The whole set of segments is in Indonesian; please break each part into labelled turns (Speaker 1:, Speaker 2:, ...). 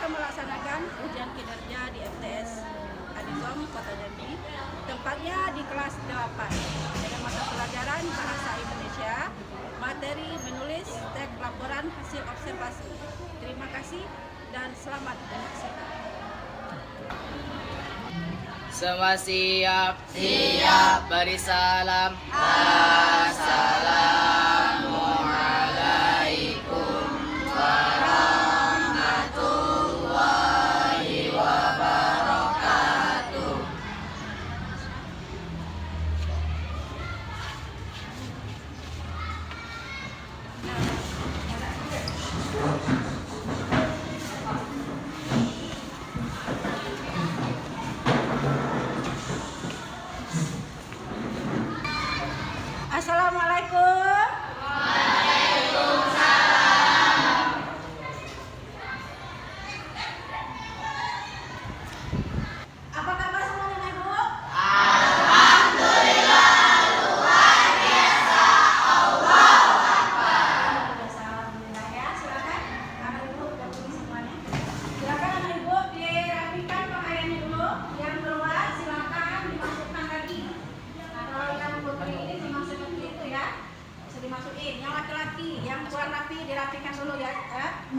Speaker 1: akan melaksanakan ujian kinerja di MTS Adizom Kota Jambi. Tempatnya di kelas 8 dengan mata pelajaran Bahasa Indonesia, materi menulis teks laporan hasil observasi. Terima kasih dan selamat menyaksikan.
Speaker 2: Semua siap? Siap. Beri salam. Assalamualaikum warahmatullahi wabarakatuh.
Speaker 1: Assalamualaikum. Apa kabar semuanya, Ibu? Alhamdulillah ya. Silakan anak Ibu udah tulis semuanya. Silakan anak Ibu dirapikan pakaiannya dulu. Yang keluar silakan dimasukkan lagi. Nah, kalau yang putri ini cuma seperti itu ya. Bisa dimasukin. Yang laki-laki yang kurang rapi dirapikan dulu ya.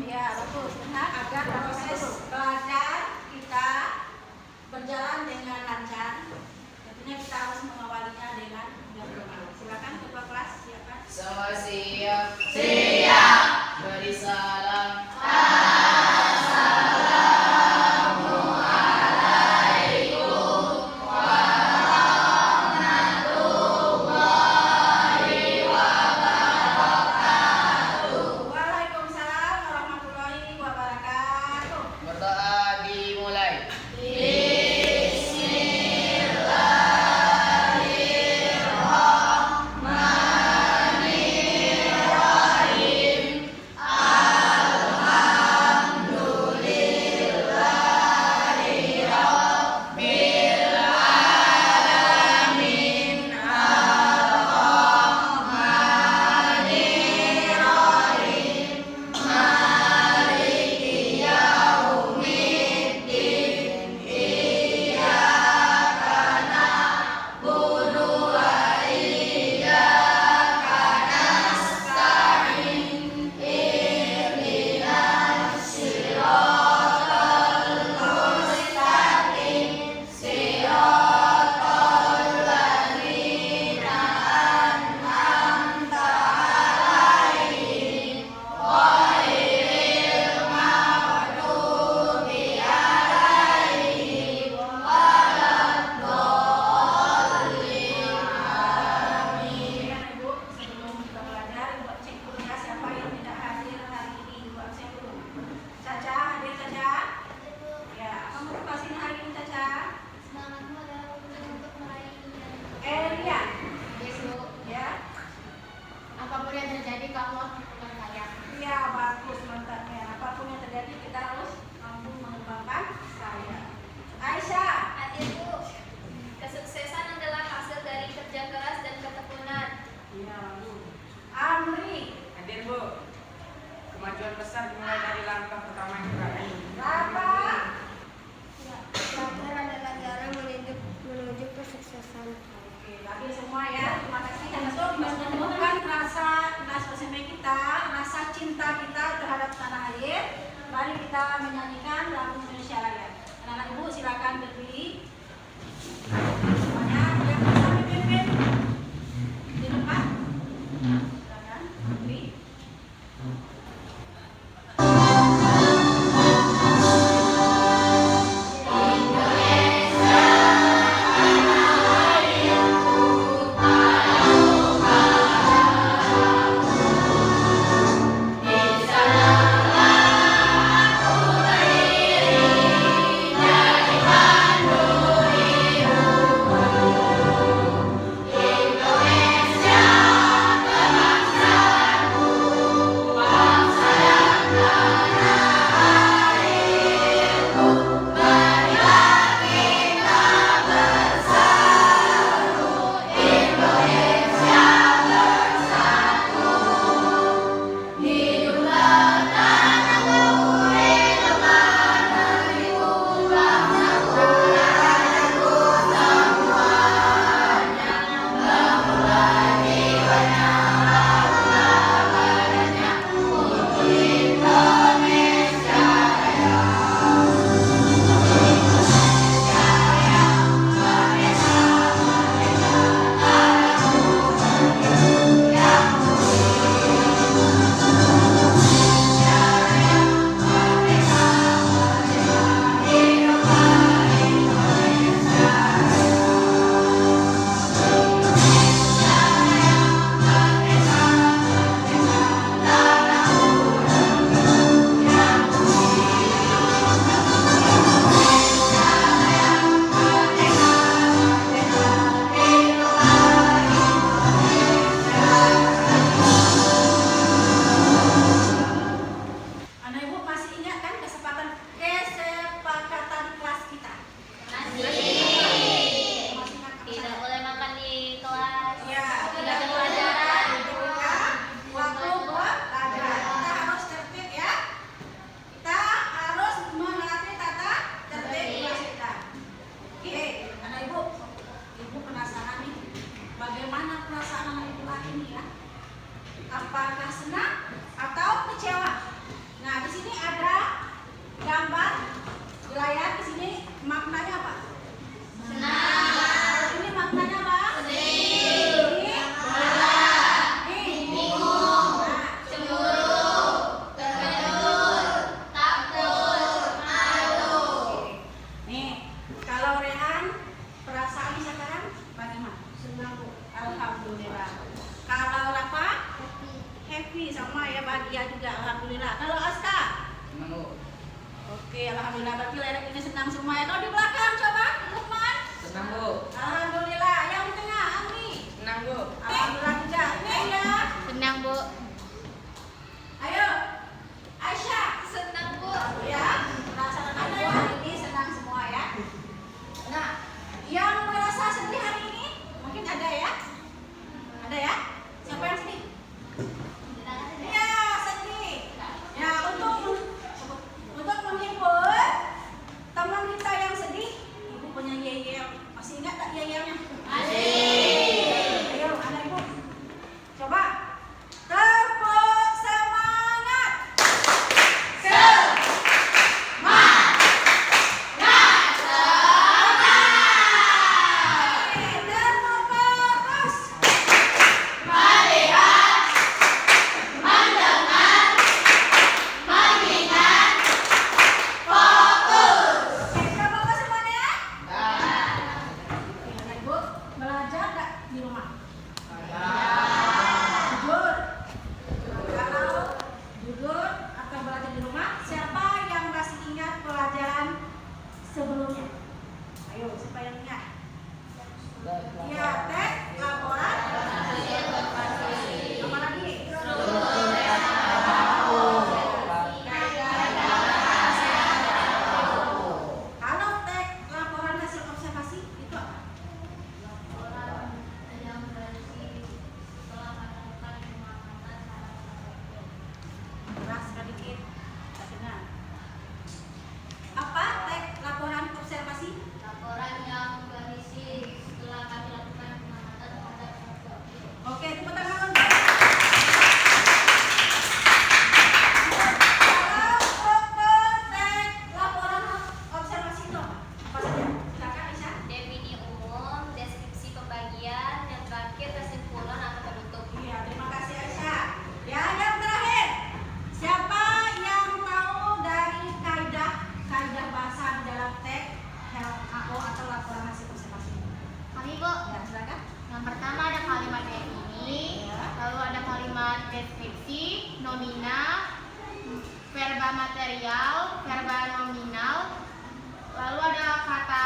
Speaker 1: Ya, bagus. Benar agar proses belajar kita berjalan dengan lancar. Tentunya kita harus mengawalinya dengan berdoa. Silakan ketua kelas silakan.
Speaker 2: Semua siap? Siap. Beri salam.
Speaker 1: Waalaikumsalam warahmatullahi wabarakatuh.
Speaker 2: Berdoa dimulai.
Speaker 1: Anak Ibu, sebelum kita belajar, Ibu cek dulu ya siapa yang tidak hadir hari ini. Ibu absen dulu. Caca, hadir Caca? Ya, apa motivasinya hari ini Caca?
Speaker 3: Semangatmu adalah untuk meraih impian.
Speaker 1: Elia,
Speaker 3: Yes, Bu.
Speaker 1: ya?
Speaker 3: Apapun yang terjadi, kamu harus bukan saya.
Speaker 1: Iya, bagus mantapnya. Apapun yang terjadi kita harus mampu mengembangkan saya. Aisyah,
Speaker 3: Hadir, Bu. Kesuksesan adalah hasil dari kerja keras dan ketekunan.
Speaker 1: iya bagus. Amri,
Speaker 4: Hadir Bu, kemajuan besar dimulai dari langkah pertama yang terakhir.
Speaker 1: Rafa,
Speaker 3: Belajar adalah cara menuju kesuksesan.
Speaker 1: oke, lagi semua ya. Terima kasih untuk menumbuhkan rasa nasionalisme kita, rasa cinta kita terhadap tanah air. Mari kita menyanyikan lagu Indonesia Raya. Anak-anak Ibu silakan berdiri. Semuanya yang bisa dipimpin di depan. Silakan berdiri.
Speaker 3: Indonesia
Speaker 1: kesepakatan kelas kita?
Speaker 3: Masih.
Speaker 1: Masih ingat apa
Speaker 3: Tidak
Speaker 1: saja?
Speaker 3: boleh makan di kelas.
Speaker 1: Ya,
Speaker 3: Tidak ada pelajaran.
Speaker 1: Waktu belajar kita harus tertib ya. Kita harus menaati tata tertib kelas kita. Oke, anak ibu, ibu penasaran nih, bagaimana perasaan anak ibu hari ini ya? Apakah senang atau kecewa? Nah, di sini ada gambar di layar. Di sini maknanya apa?
Speaker 3: Senang.
Speaker 1: Ini maknanya apa?
Speaker 3: Sedih.
Speaker 1: Ini
Speaker 3: Bingung. Cemburu. Terkejut. Takut. Malu.
Speaker 1: Nih, kalau Rehan perasaan sekarang bagaimana? Senang Bu. Alhamdulillah. Kalau Rafa? Happy sama ya, bahagia juga. Alhamdulillah. Kalau Aska?
Speaker 2: Senang Bu.
Speaker 1: Oke, alhamdulillah. Berarti lerek ini senang semua ya. Kalau di belakang coba, Lukman.
Speaker 4: Senang Bu.
Speaker 1: Alhamdulillah. Yang di tengah, Amri.
Speaker 4: Senang Bu.
Speaker 1: Alhamdulillah juga. Ini ya.
Speaker 3: Senang, Bu.
Speaker 1: Ayo, Aisyah.
Speaker 3: Senang, Bu.
Speaker 1: Ya, perasaan anak ibu hari ini senang semua ya. Nah, yang merasa sedih hari ini mungkin ada ya? Ada ya? Siapa yang sedih? Iya, sedih. Ya, untuk menghibur teman kita yang sedih, ibu punya yeyel. Masih ingat tak yeyelnya? Ayo, anak ibu, coba tepuk semangat. Sebelumnya, ayo siapa yang ingat? Ya, tes laporan. Apa lagi? Kalau teks laporan hasil observasi itu apa? Keras sedikit, tak dengar. Apa teks laporan observasi?
Speaker 3: Laporan yang berisi setelah kami lakukan pengamatan terhadap suatu objek.
Speaker 1: Oke, tepuk tangan untuk. Kalau teks laporan observasi itu apa saja? Silakan Aisyah.
Speaker 3: Defini umum, deskripsi pembagian, yang terakhir kesimpulan atau penutup.
Speaker 1: Iya, terima kasih Aisyah. Ya, yang terakhir, siapa yang tahu dari kaidah bahasa di dalam teks HAO atau laporan hasil observasi?
Speaker 3: Kami, Bu.
Speaker 1: Ya, silakan.
Speaker 3: Yang pertama ada kalimat defini, lalu ada kalimat deskripsi, nomina, verba material, verba nominal, lalu ada kata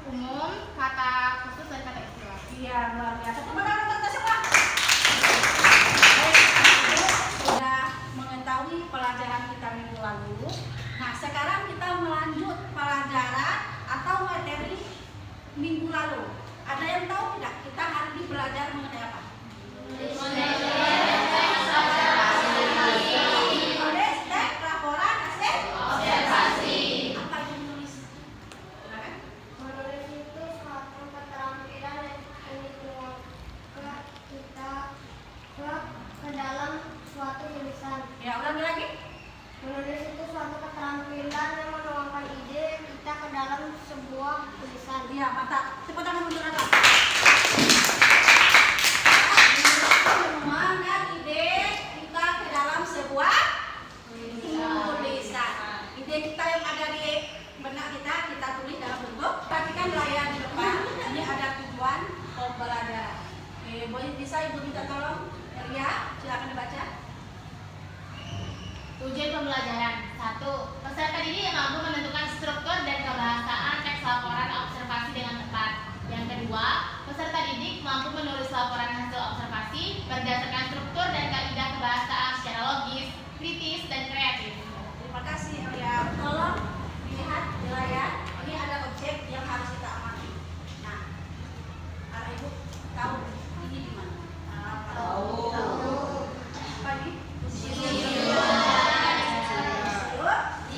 Speaker 3: umum, kata khusus, dan kata istilah.
Speaker 1: Iya, luar biasa. Terima kasih untuk semua. Baik, Ibu sudah mengetahui pelajaran kita minggu lalu. Nah, sekarang kita melanjut pelajaran atau materi minggu lalu. Ada yang tahu tidak kita hari ini belajar mengenai apa? Tulis teks laporan hasil observasi. Apa yang ditulis? Silakan.
Speaker 3: Menulis itu suatu keterampilan yang dituangkan kita ke dalam suatu tulisan.
Speaker 1: Ya, ulangi lagi.
Speaker 3: Menulis itu suatu keterampilan yang menuangkan ide kita ke dalam sebuah tulisan.
Speaker 1: Iya, mantap. Tepuk tangan untuk apa? Menuangkan ide kita ke dalam sebuah tulisan. Ide kita yang ada di benak kita tulis dalam bentuk. Perhatikan layar di depan. Ini ada tujuan pembelajaran. Oke, boleh bisa ibu minta tolong? Ria, silakan dibaca.
Speaker 3: Tujuan pembelajaran 1. Peserta didik mampu menentukan struktur dan kebahasaan teks laporan observasi dengan tepat. Yang kedua, peserta didik mampu menulis laporan hasil observasi berdasarkan struktur dan kaidah kebahasaan secara logis, kritis, dan kreatif.
Speaker 1: Terima kasih Ria. Tolong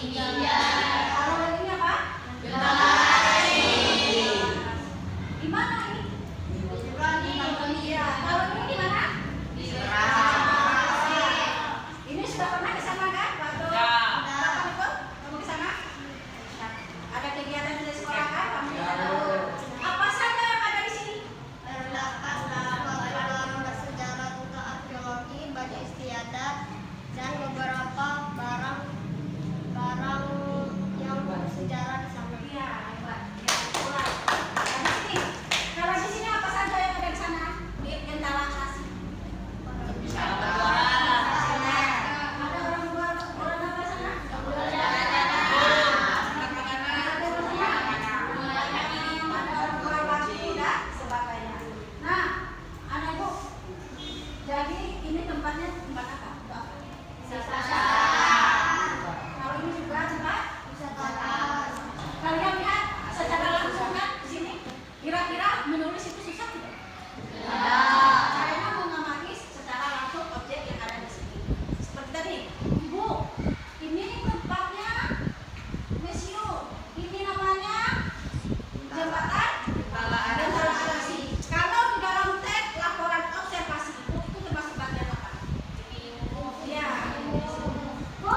Speaker 1: Kalau ini apa? Di mana ini? Iya. Kalau ini di mana? Ini sudah pernah ke sana kan? Waktu kapan itu? Kamu ke sana? Ada kegiatan di sekolah kan? Kamu di sana? Apa saja yang ada di sini?
Speaker 3: Baju istiadat dan beberapa barang yang bersejarah di sana.
Speaker 1: Iya, hebat. Ya, sekolah. Nah, di sini. Kalau di sini apa saja yang ada di sana? Di instalasi. Ada orang luar orang apa sana? Ada orang luar lagi dan sebagainya. Nah, anak ibu, jadi ini tempatnya tempat apa? Untuk apa? Kalau ini juga tempat kalian lihat secara langsung kan di sini. Kira-kira menulis itu susah tidak? Karena mengamati secara langsung objek yang ada di sini. Seperti tadi, Ibu, ini tempatnya museum. Ini namanya jembatan instalasi. Kalau di dalam teks laporan observasi itu termasuk bagian apa? Iya. Bu,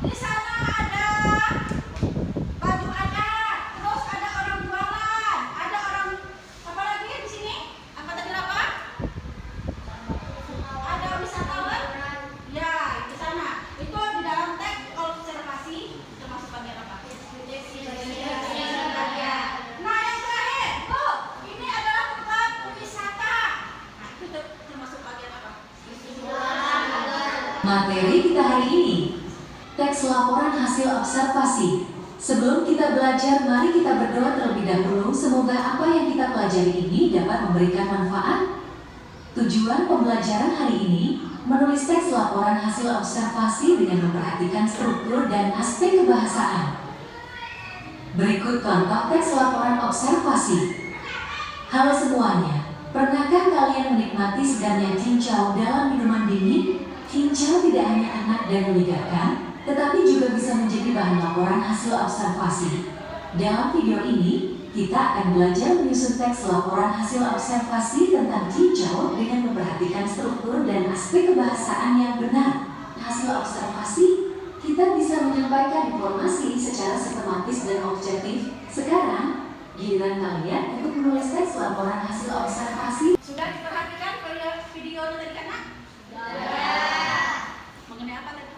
Speaker 1: di sana ada baju adat, terus ada orang jualan, ada orang apa lagi di sini? Apa tadi apa? Ada wisatawan? Ya, di sana. Itu di dalam teks observasi termasuk bagian apa? Bagian. Nah, yang terakhir, Bu, ini adalah tempat wisata. Nah, itu termasuk bagian apa?
Speaker 5: Materi kita hari ini, teks laporan hasil observasi. Sebelum kita belajar, mari kita berdoa terlebih dahulu. Semoga apa yang kita pelajari ini dapat memberikan manfaat. Tujuan pembelajaran hari ini, menulis teks laporan hasil observasi dengan memperhatikan struktur dan aspek kebahasaan. Berikut contoh teks laporan observasi. Halo semuanya, pernahkah kalian menikmati segarnya cincau dalam minuman dingin? Cincau tidak hanya enak dan menyegarkan, tetapi juga bisa menjadi bahan laporan hasil observasi. Dalam video ini, kita akan belajar menyusun teks laporan hasil observasi tentang cincau dengan memperhatikan struktur dan aspek kebahasaan yang benar. Hasil observasi, kita bisa menyampaikan informasi secara sistematis dan objektif. Sekarang, giliran kalian untuk menulis teks laporan hasil observasi.
Speaker 1: Sudah diperhatikan videonya tadi kan? Mengenai apa tadi?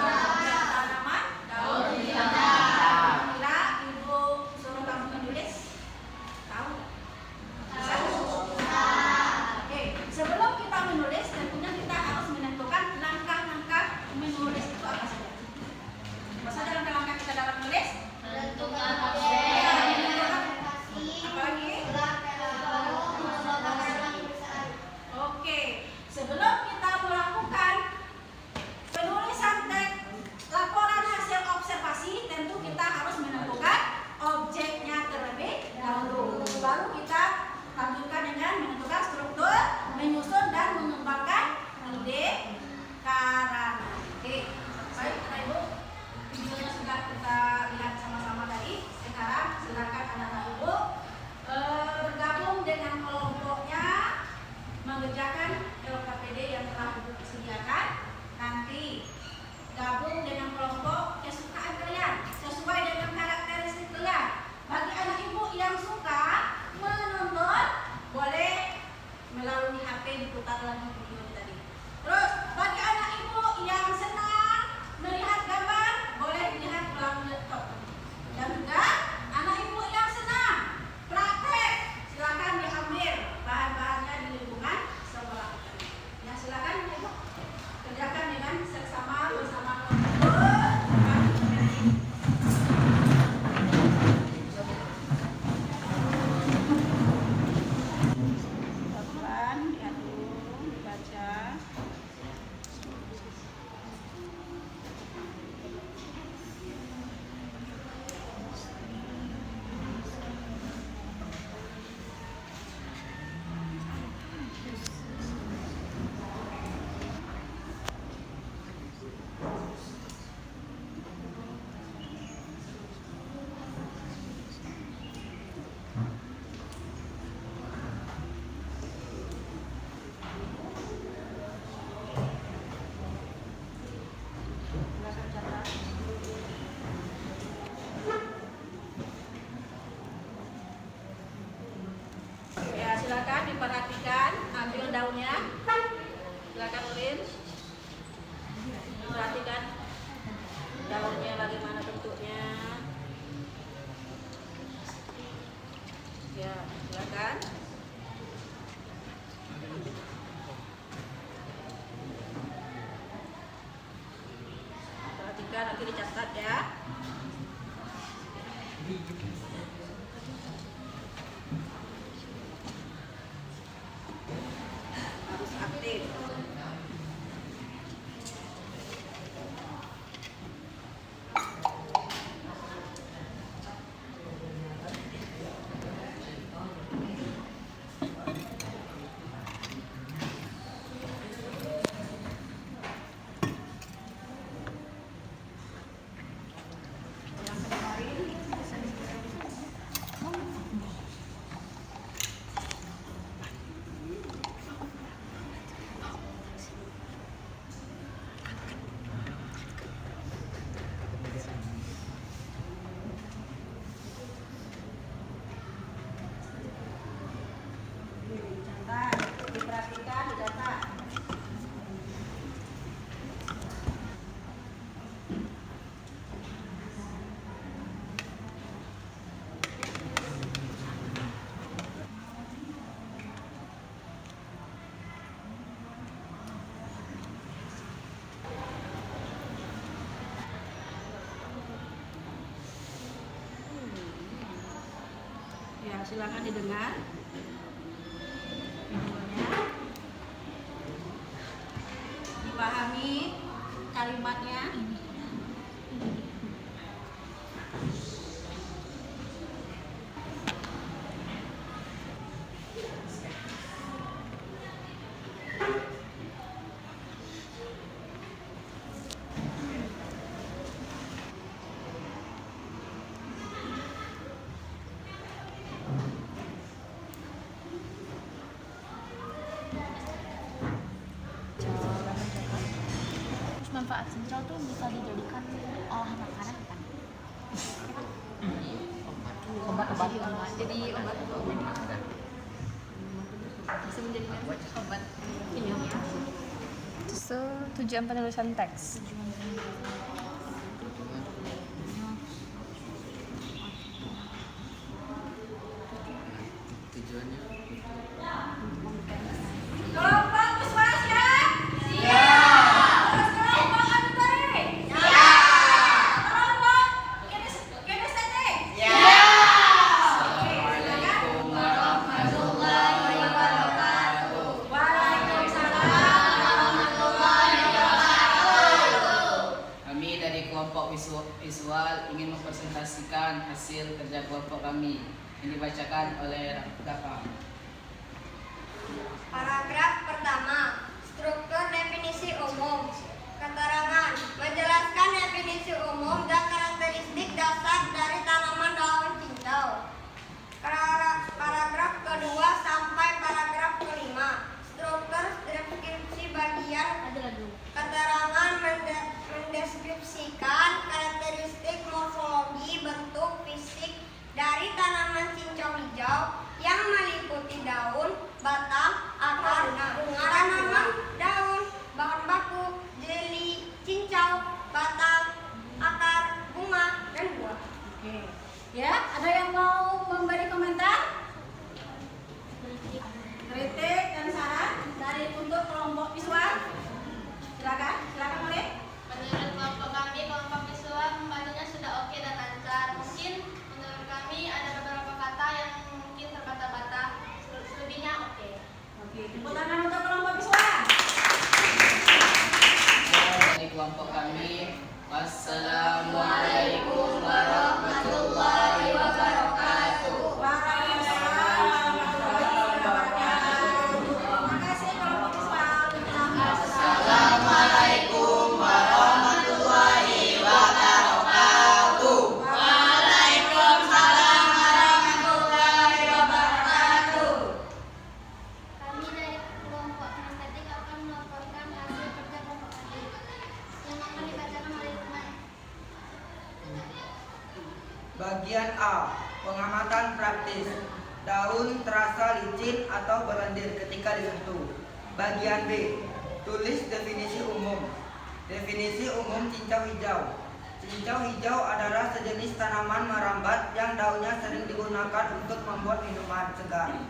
Speaker 1: Tanaman, daun, kira ibu suruh kamu menulis, tahu nggak? Oke, sebelum kita menulis, tentunya kita harus menentukan langkah-langkah menulis itu apa saja. Apa saja langkah-langkah kita dalam menulis?
Speaker 3: Menentukan
Speaker 1: Ya, menentukan diperhatikan, nanti dicatat ya. Harus aktif. Diperhatikan, dicatat. Ya, silakan didengar. Dipahami kalimatnya.
Speaker 3: Manfaat cincau tuh bisa dijadikan olahan makanan kan? Obat. Jadi obat. Bisa menjadikan obat minum ya.
Speaker 6: So, tujuan penulisan teks.
Speaker 2: Tujuannya
Speaker 1: Kelompok Puspa siap? Siap. Kelompok Adutari? Siap. Kelompok Kinestete?
Speaker 2: Assalamualaikum warahmatullahi wabarakatuh.
Speaker 1: Waalaikumsalam warahmatullahi wabarakatuh.
Speaker 2: Kami dari kelompok visual ingin mempresentasikan hasil kerja kelompok kami yang dibacakan oleh Rafa.
Speaker 3: Paragraf pertama, struktur definisi umum. Keterangan, menjelaskan definisi umum dan karakteristik dasar dari tanaman daun cincau. Paragraf kedua sampai paragraf kelima, struktur deskripsi bagian. Keterangan mendeskripsikan karakteristik morfologi bentuk fisik dari tanaman cincau hijau yang meliputi daun, batang, akar, bunga, tanaman, daun, bahan baku, jeli, cincau, batang, akar, bunga, dan buah.
Speaker 1: Oke. Ya, ada yang mau memberi komentar? Kritik dan saran dari untuk kelompok visual? Silakan boleh.
Speaker 3: Menurut kelompok kami, kelompok visual membacanya sudah oke dan lancar. Mungkin menurut kami ada beberapa kata yang mungkin terbata-bata. Selebihnya oke.
Speaker 1: Oke, tepuk tangan untuk kelompok visual.
Speaker 2: Dari kelompok kami, wassalamualaikum warahmatullahi wabarakatuh.
Speaker 1: Waalaikumsalam warahmatullahi wabarakatuh. Terima kasih kelompok visual.
Speaker 2: Assalamualaikum warahmatullahi wabarakatuh.
Speaker 3: Waalaikumsalam warahmatullahi wabarakatuh. Kami dari kelompok kinestetik akan melaporkan hasil kerja kelompok kami yang akan dibacakan oleh teman.
Speaker 7: Bagian A. Pengamatan praktis. Daun terasa licin atau berlendir ketika disentuh. Bagian B. Tulis definisi umum. Definisi umum cincau hijau. Cincau hijau adalah sejenis tanaman merambat yang daunnya sering digunakan untuk membuat minuman segar.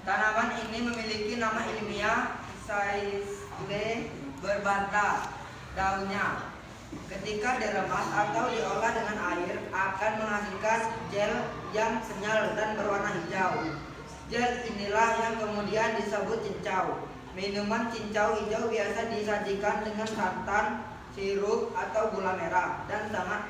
Speaker 7: Tanaman ini memiliki nama ilmiah Saisle berbata. Daunnya Ketika diremas atau diolah dengan air akan menghasilkan gel yang senyal dan berwarna hijau. Gel inilah yang kemudian disebut cincau. Minuman cincau hijau biasa disajikan dengan santan, sirup atau gula merah dan sangat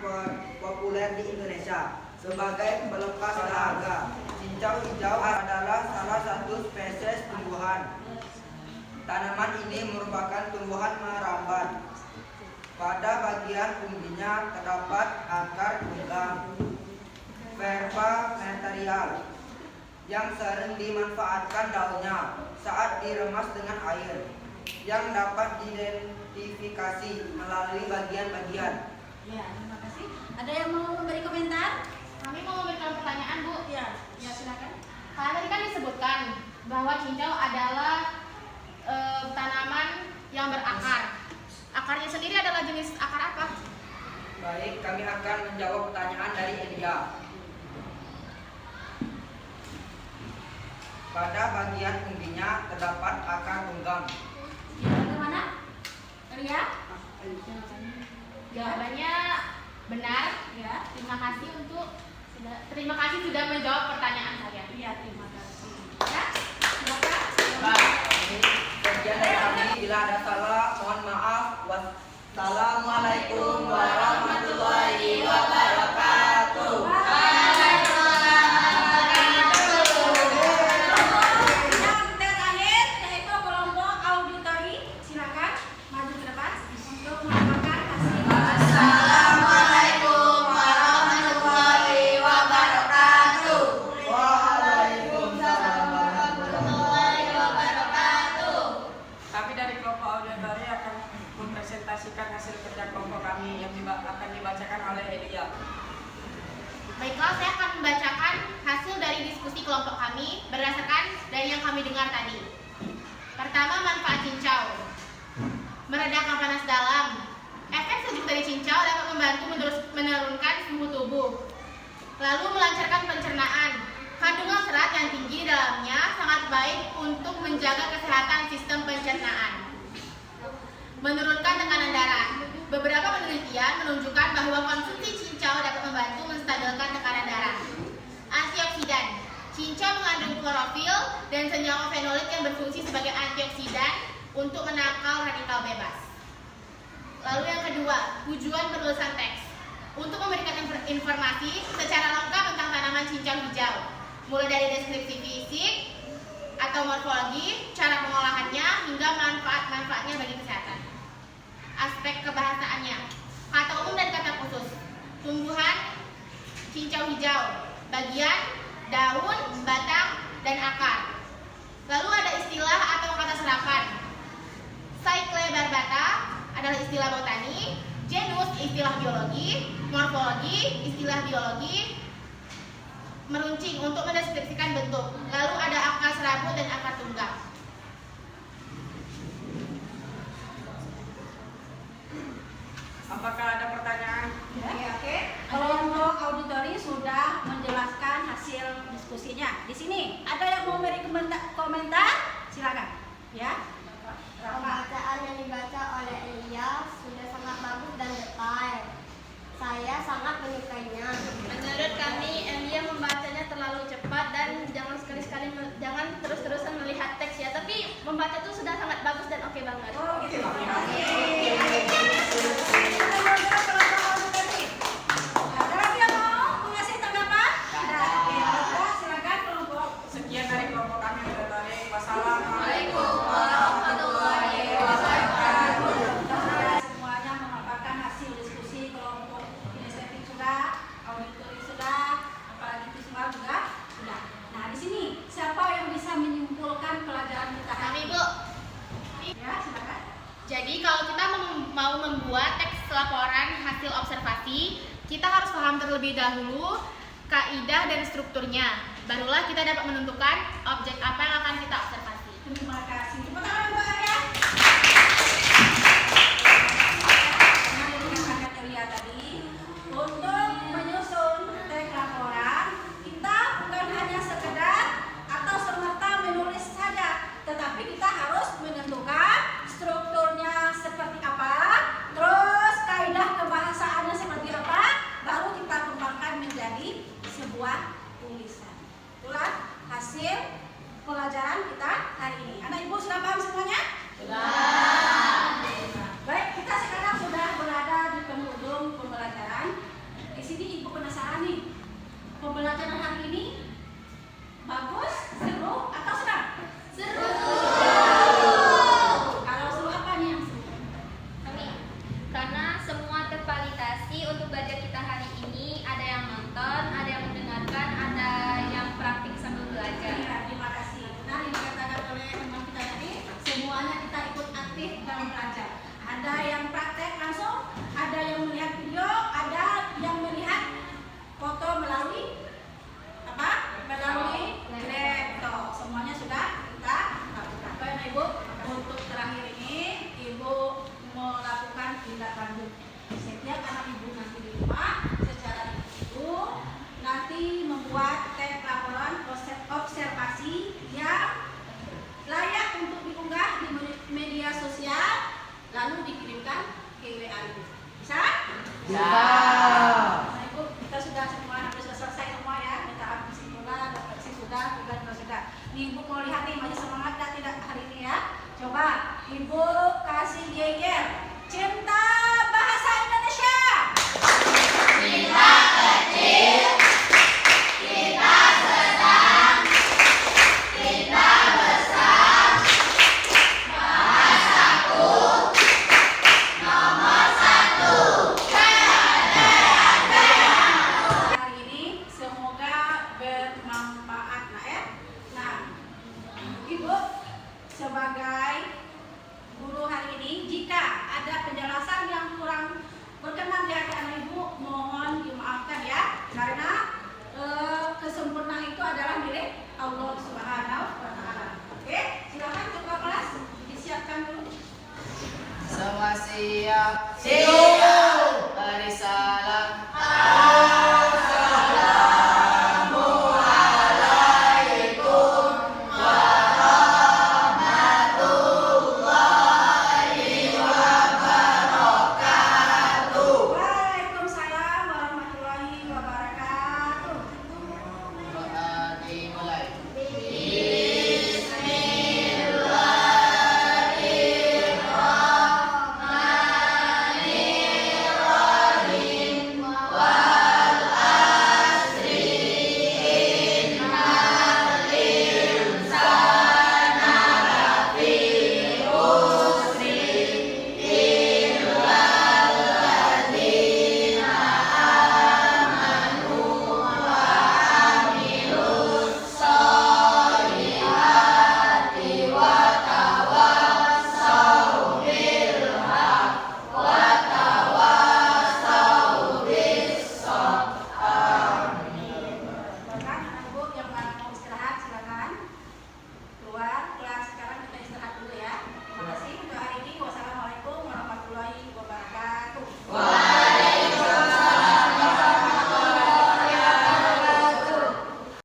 Speaker 7: populer di Indonesia sebagai pelepas dahaga. Cincau hijau adalah salah satu spesies tumbuhan. Tanaman ini merupakan tumbuhan merambat. Pada bagian umbinya terdapat akar tunggang, verba material, yang sering dimanfaatkan daunnya saat diremas dengan air, yang dapat diidentifikasi melalui bagian-bagian.
Speaker 1: Ya, terima kasih. Ada yang mau memberi komentar?
Speaker 3: Kami mau memberikan pertanyaan, Bu.
Speaker 1: Ya, silakan.
Speaker 3: Karena tadi kan disebutkan bahwa cincau adalah tanaman yang berakar. Akarnya sendiri adalah jenis akar apa?
Speaker 7: Baik, kami akan menjawab pertanyaan dari Elia. Pada bagian umbinya terdapat akar tunggang.
Speaker 1: Bagaimana? Ria?
Speaker 3: Jawabannya benar.
Speaker 1: Ya.
Speaker 3: Terima kasih sudah menjawab pertanyaan saya.
Speaker 1: Iya, terima kasih. Ya, silakan.
Speaker 2: Pak,
Speaker 7: Sekian dari kami, bila ada salah mohon maaf. Wassalamualaikum warahmatullahi wabarakatuh.
Speaker 1: Yang terakhir yaitu kelompok auditori. Silakan maju ke depan untuk melaporkan hasil.
Speaker 3: Assalamualaikum warahmatullahi wabarakatuh.
Speaker 7: Waalaikumsalam
Speaker 3: Warahmatullahi wabarakatuh.
Speaker 4: Kami dari kelompok auditori akan mempresentasikan hasil kerja kelompok kami yang akan dibacakan oleh Elia.
Speaker 3: Baiklah, saya akan membacakan hasil dari diskusi kelompok kami berdasarkan dari yang kami dengar tadi. Pertama, manfaat cincau. Meredakan panas dalam. Efek sejuk dari cincau dapat membantu menurunkan suhu tubuh. Lalu melancarkan pencernaan. Kandungan serat yang tinggi di dalamnya sangat baik untuk menjaga kesehatan sistem pencernaan. Menurunkan tekanan darah. Beberapa penelitian menunjukkan bahwa konsumsi cincau dapat membantu menstabilkan tekanan darah. Antioksidan. Cincau mengandung klorofil dan senyawa fenolik yang berfungsi sebagai antioksidan untuk menangkal radikal bebas. Lalu yang kedua, tujuan penulisan teks. Untuk memberikan informasi secara lengkap tentang tanaman cincau hijau, mulai dari deskripsi fisik atau morfologi, cara pengolahannya, hingga manfaat-manfaatnya bagi kesehatan. Aspek kebahasaannya, kata umum dan kata khusus. Tumbuhan cincau hijau, bagian daun, batang, dan akar. Lalu ada istilah atau kata serapan. Cycle barbata adalah istilah botani, genus istilah biologi, morfologi istilah biologi, meruncing untuk mendeskripsikan bentuk. Lalu ada akar serabut dan akar tunggang.
Speaker 4: Apakah ada pertanyaan?
Speaker 1: Ya, oke. Kelompok auditori sudah menjelaskan hasil diskusinya. Di sini ada yang mau memberi komentar? Silakan. Ya.
Speaker 8: Pembacaan yang dibaca oleh Elia sudah sangat bagus dan detail. Saya sangat menyukainya.
Speaker 3: Menurut kami, Elia membacanya terlalu cepat dan jangan terus-terusan melihat teks ya. Tapi membaca itu sudah sangat bagus dan oke banget.
Speaker 1: Oh, gitu. Ada lagi yang mau mengasih tanggapan? Ada. Ya, silakan kelompok.
Speaker 4: Sekian dari kelompok kami auditori. Wassalamualaikum
Speaker 3: warahmatullahi wabarakatuh.
Speaker 1: Semuanya memaparkan hasil diskusi kelompok inisiatif sudah, auditori sudah, apalagi visual juga sudah. Nah, di sini siapa yang bisa menyimpulkan pelajaran kita hari
Speaker 3: Kami,
Speaker 1: ini?
Speaker 3: Bu.
Speaker 1: Ya, silakan.
Speaker 3: Jadi kalau kita mau membuat teks laporan hasil observasi, kita harus paham terlebih dahulu kaidah dan strukturnya. Barulah kita dapat menentukan objek apa yang akan kita observasi.
Speaker 1: Terima kasih. Tepuk tangan Mbak Arya. Karena dari yang akan dilihat tadi, untuk menyusun teks laporan, kita bukan hanya sekedar atau semata menulis saja, tetapi kita harus menentukan strukturnya seperti apa, terus kaidah
Speaker 3: rekomendasi untuk belajar kita hari ini. Ada yang nonton, ada yang mendengarkan, ada yang praktik sambil belajar.
Speaker 1: Ya, terima kasih. Nah, yang dikatakan oleh teman kita tadi, semuanya kita ikut aktif dalam belajar. Ada yang praktek langsung, ada yang melihat video, ada yang melihat foto melalui apa? Melalui laptop. Semuanya sudah kita lakukan. Baik, Ibu, untuk terakhir ini Ibu melakukan tindak lanjut. Setiap anak Ibu nanti di rumah secara Ibu nanti membuat tab laporan observasi yang layak untuk diunggah di media sosial lalu dikirimkan ke WA Ibu. Bisa?
Speaker 2: Ya.